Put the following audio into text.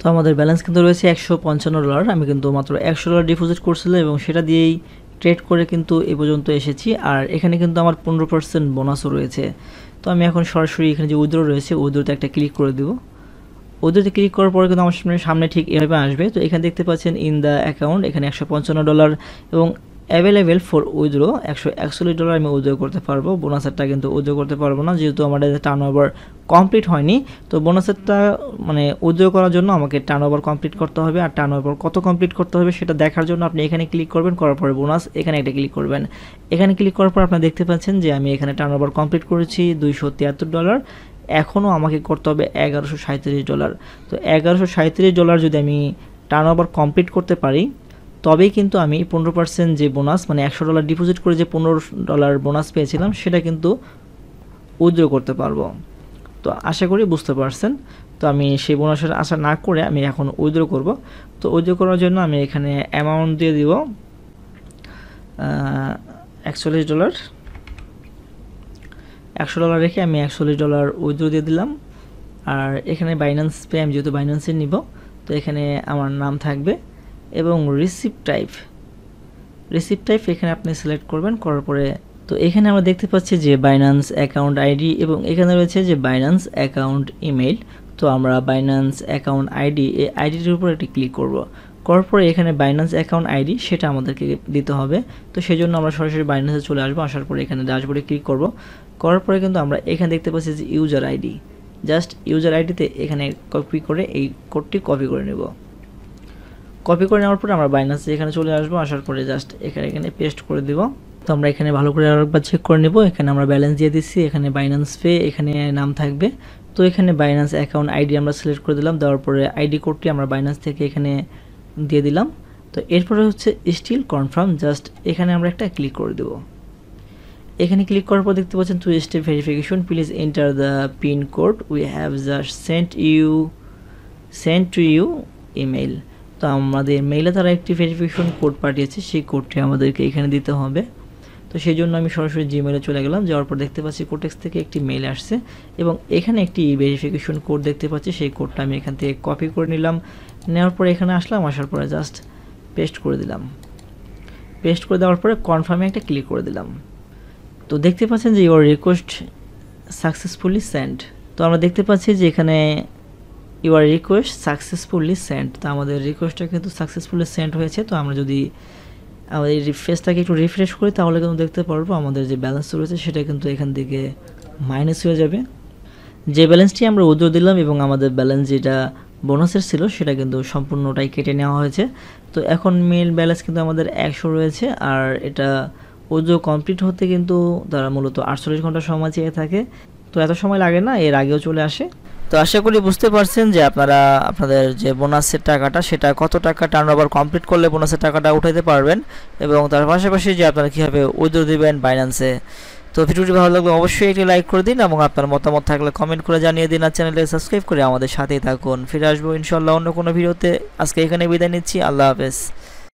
তো আমাদের ব্যালেন্স কিন্তু রয়েছে $155। আমি কিন্তু মাত্র $100 ডিপোজিট করছিলাম এবং সেটা দিয়েই ট্রেড করে কিন্তু এ পর্যন্ত এসেছি। আর এখানে কিন্তু আমার 15% বোনাসও রয়েছে। তো আমি এখন সরাসরি এখানে যে উইথড্র রয়েছে উইথড্রতে একটা ক্লিক করে দেব। উইথড্রতে ক্লিক করার পরে কিন্তু আমার সামনে ঠিক এভাবে আসবে। তো এখানে দেখতে পাচ্ছেন ইন দ্য অ্যাকাউন্ট এখানে $155 এবং অ্যাভেলেবেল ফর উইথড্র $141 আমি উইথড্র করতে পারবো। বোনাসেরটা কিন্তু উইথড্র করতে পারবো না, যেহেতু আমাদের টার্নওভার কমপ্লিট হয়নি। তো বোনাসেরটা মানে উইথড্র করার জন্য আমাকে টার্নওভার কমপ্লিট করতে হবে, আর টার্নওভার কত কমপ্লিট করতে হবে সেটা দেখার জন্য আপনি এখানে ক্লিক করবেন। করার পরে বোনাস এখানে একটা ক্লিক করবেন। এখানে ক্লিক করার পর আপনি দেখতে পাচ্ছেন যে আমি এখানে টার্নওভার কমপ্লিট করেছি $273। এখনও আমাকে করতে হবে $1137। তো $1137 যদি আমি টার্নওভার কমপ্লিট করতে পারি তবেই কিন্তু আমি 15% যে বোনাস মানে $100 ডিপোজিট করে যে $15 বোনাস পেয়েছিলাম সেটা কিন্তু উইথড্র করতে পারবো। তো আশা করি বুঝতে পারছেন। তো আমি সেই বোনাসের আশা না করে আমি এখন উইথড্র করব। তো উইথড্র করার জন্য আমি এখানে অ্যামাউন্ট দিয়ে দিব $41। $100 রেখে আমি $41 উইথড্র দিয়ে দিলাম। আর এখানে বাইন্যান্স পে আমি যেহেতু বাইন্যান্সে নিব, তো এখানে আমার নাম থাকবে এবং রিসিপ্ট টাইপ এখানে আপনি সিলেক্ট করবেন। করার পরে তো এখানে আমরা দেখতে পাচ্ছি যে বাইন্যান্স অ্যাকাউন্ট আইডি এবং এখানে রয়েছে যে বাইন্যান্স অ্যাকাউন্ট ইমেইল। তো আমরা বাইন্যান্স অ্যাকাউন্ট আইডি এই আইডিটির উপর একটি ক্লিক করব। করার পরে এখানে বাইন্যান্স অ্যাকাউন্ট আইডি সেটা আমাদেরকে দিতে হবে। তো সেই জন্য আমরা সরাসরি বাইন্যান্সে চলে আসবো। আসার পরে এখানে ড্যাশবোর্ডে ক্লিক করব। করার পরে কিন্তু আমরা এখানে দেখতে পাচ্ছি যে ইউজার আইডি, জাস্ট ইউজার আইডিতে এখানে কপি করে এই কোডটি কপি করে নেব। কপি করে নেওয়ার পরে আমরা বাইন্যান্সে এখানে চলে আসবো। আসার পরে জাস্ট এখানে পেস্ট করে দেব। তো আমরা এখানে ভালো করে আরেকবার চেক করে নেব। এখানে আমরা ব্যালেন্স দিয়ে দিচ্ছি, এখানে বাইন্যান্স পে এখানে নাম থাকবে। তো এখানে বাইন্যান্স অ্যাকাউন্ট আইডি আমরা সিলেক্ট করে দিলাম। দেওয়ার পরে আইডি কোডটি আমরা বাইন্যান্স থেকে এখানে দিয়ে দিলাম। তো এরপরে হচ্ছে স্টিল কনফার্ম, জাস্ট এখানে আমরা একটা ক্লিক করে দেব। এখানে ক্লিক করার পর দেখতে পাচ্ছেন 2 step verification, please enter the pin code we have just sent to you email. তো আমাদের মেইলে তারা একটি ভেরিফিকেশন কোড পাঠিয়েছে, সেই কোডটি আমাদেরকে এখানে দিতে হবে। তো সেই জন্য আমি সরাসরি জিমেইলে চলে গেলাম। যাওয়ার পর দেখতে পাচ্ছি কোটেক্স থেকে একটি মেইল আসছে এবং এখানে একটি ভেরিফিকেশন কোড দেখতে পাচ্ছি। সেই কোডটা আমি এখান থেকে কপি করে নিলাম। নেওয়ার পরে এখানে আসলাম, আসার পরে জাস্ট পেস্ট করে দিলাম। পেস্ট করে দেওয়ার পরে কনফার্মে একটা ক্লিক করে দিলাম। তো দেখতে পাচ্ছেন যে ইউর রিকোয়েস্ট সাকসেসফুলি সেন্ড। তো আমরা দেখতে পাচ্ছি যে এখানে ইউর রিকোয়েস্ট সাকসেসফুলি সেন্ড। তো আমাদের রিকোয়েস্টটা কিন্তু সাকসেসফুলি সেন্ড হয়েছে। তো আমরা যদি আমাদের এই ফেসটাকে একটু রিফ্রেশ করি তাহলে কিন্তু দেখতে পারবো আমাদের যে ব্যালেন্স রয়েছে সেটা কিন্তু এখান থেকে মাইনাস হয়ে যাবে। যে ব্যালেন্সটি আমরা উইথড্র দিলাম এবং আমাদের ব্যালেন্স যেটা বোনাসের ছিল সেটা কিন্তু সম্পূর্ণটাই কেটে নেওয়া হয়েছে। তো এখন মেল ব্যালেন্স কিন্তু আমাদের 100 রয়েছে। আর এটা উইথড্র কমপ্লিট হতে কিন্তু তারা মূলত 48 ঘন্টা সময় চেয়ে থাকে। তো এত সময় লাগে না, এর আগেও চলে আসে। তো আশা করি বুঝতে পারছেন যে আপনারা আপনাদের যে বোনাসের টাকাটা সেটা কত টাকা টার্নওভার কমপ্লিট করলে বোনাসের টাকাটা উঠাতে পারবেন এবং তার পাশাপাশি যে আপনারা কীভাবে উইথড্র দিবেন বাইন্যান্সে। তো ভিডিওটি ভালো লাগলে অবশ্যই একটি লাইক করে দিন এবং আপনার মতামত থাকলে কমেন্ট করে জানিয়ে দিন। আর চ্যানেলে সাবস্ক্রাইব করে আমাদের সাথেই থাকুন। ফিরে আসবো ইনশাআল্লাহ অন্য কোনো ভিডিওতে। আজকে এখানে বিদায় নিচ্ছি। আল্লাহ হাফেজ।